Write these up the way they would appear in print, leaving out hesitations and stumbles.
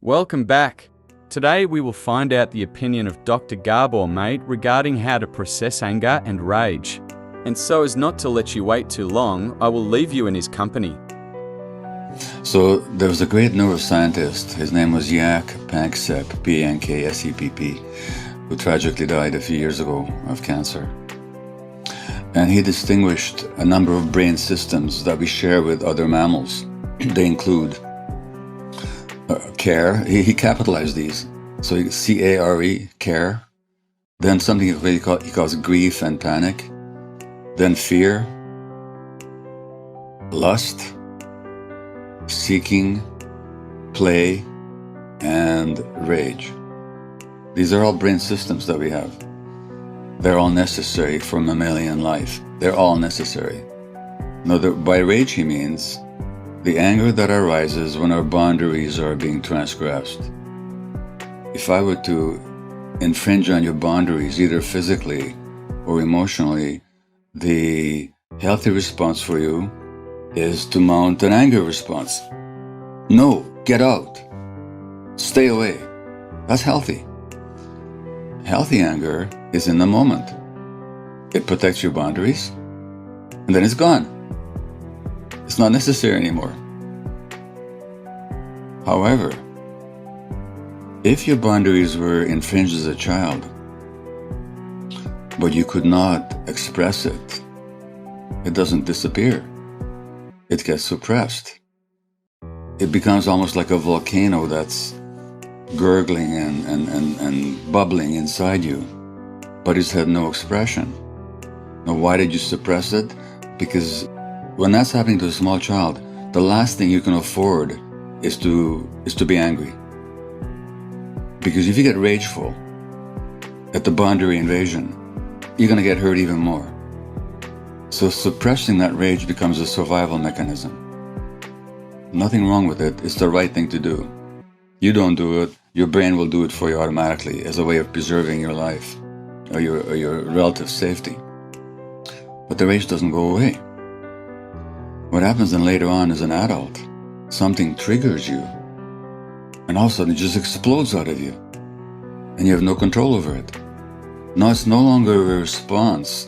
Welcome back. Today we will find out the opinion of Dr. Gabor, mate, regarding how to process anger and rage. And so as not to let you wait too long, I will leave you in his company. So there was a great neuroscientist, his name was Jaak Panksepp, P-A-N-K-S-E-P-P, who tragically died a few years ago of cancer. And he distinguished a number of brain systems that we share with other mammals. They include care. He capitalized these. So C-A-R-E, care. Then something he calls grief and panic. Then fear, lust, seeking, play, and rage. These are all brain systems that we have. They're all necessary for mammalian life. They're all necessary. Now, by rage he means the anger that arises when our boundaries are being transgressed. If I were to infringe on your boundaries, either physically or emotionally, the healthy response for you is to mount an anger response. No, get out. Stay away. That's healthy. Healthy anger is in the moment. It protects your boundaries, and then it's gone. It's not necessary anymore. However, if your boundaries were infringed as a child, but you could not express it, it doesn't disappear. It gets suppressed. It becomes almost like a volcano that's gurgling and bubbling inside you, but it's had no expression. Now, why did you suppress it? Because when that's happening to a small child, the last thing you can afford is to be angry. Because if you get rageful at the boundary invasion, you're going to get hurt even more. So suppressing that rage becomes a survival mechanism. Nothing wrong with it. It's the right thing to do. You don't do it, your brain will do it for you automatically as a way of preserving your life or your relative safety. But the rage doesn't go away. What happens then later on as an adult, something triggers you, and all of a sudden it just explodes out of you, and you have no control over it. Now it's no longer a response,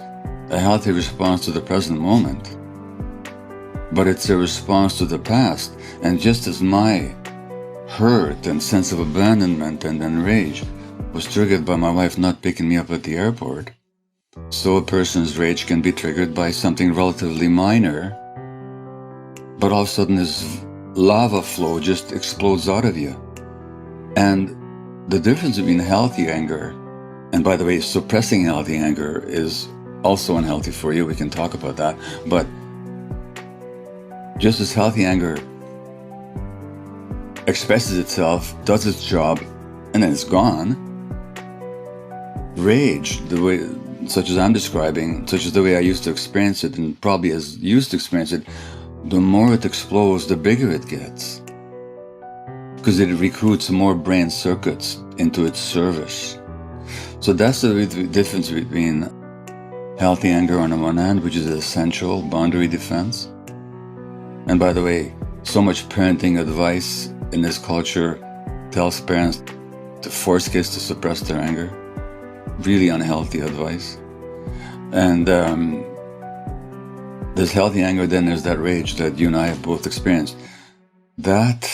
a healthy response to the present moment, but it's a response to the past. And just as my hurt and sense of abandonment and rage was triggered by my wife not picking me up at the airport, so a person's rage can be triggered by something relatively minor, but all of a sudden this lava flow just explodes out of you. And the difference between healthy anger, and by the way, suppressing healthy anger is also unhealthy for you. We can talk about that. But just as healthy anger expresses itself, does its job, and then it's gone, rage, the way, such as I'm describing, such as the way I used to experience it, and probably as you used to experience it, the more it explodes, the bigger it gets. Because it recruits more brain circuits into its service. So that's the difference between healthy anger on the one hand, which is an essential boundary defense. And by the way, so much parenting advice in this culture tells parents to force kids to suppress their anger. Really unhealthy advice. And there's healthy anger, then there's that rage that you and I have both experienced. That,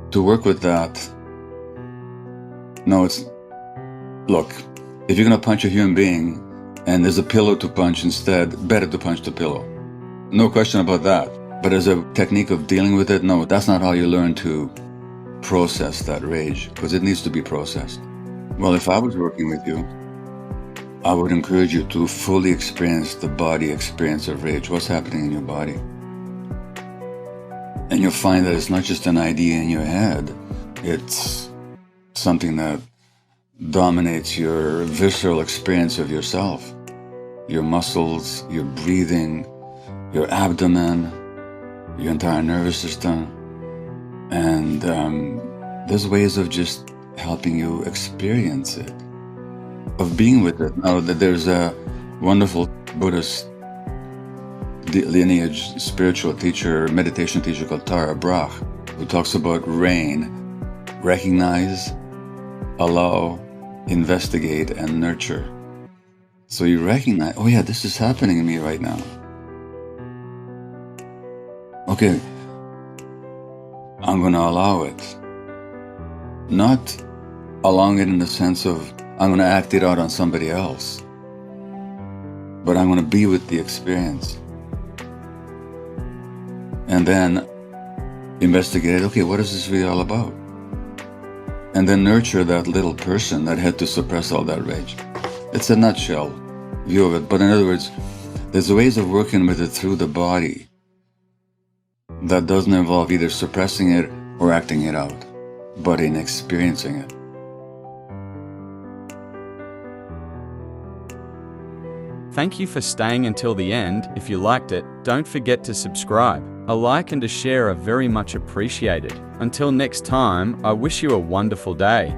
to work with that, no, it's, look, if you're going to punch a human being and there's a pillow to punch instead, better to punch the pillow. No question about that. But as a technique of dealing with it, no, that's not how you learn to process that rage, because it needs to be processed. Well, if I was working with you, I would encourage you to fully experience the body experience of rage. What's happening in your body? And you'll find that it's not just an idea in your head. It's something that dominates your visceral experience of yourself. Your muscles, your breathing, your abdomen, your entire nervous system. And there's ways of just helping you experience it, of being with it. Now, there's a wonderful Buddhist lineage spiritual teacher, meditation teacher called Tara Brach, who talks about rain recognize, allow, investigate, and nurture. So you recognize, oh yeah, this is happening in me right now. Okay, I'm going to allow it. Not allowing it in the sense of I'm going to act it out on somebody else, but I'm going to be with the experience. And then investigate, okay, what is this really all about? And then nurture that little person that had to suppress all that rage. It's a nutshell view of it. But in other words, there's ways of working with it through the body that doesn't involve either suppressing it or acting it out, but in experiencing it. Thank you for staying until the end. If you liked it, don't forget to subscribe. A like and a share are very much appreciated. Until next time, I wish you a wonderful day.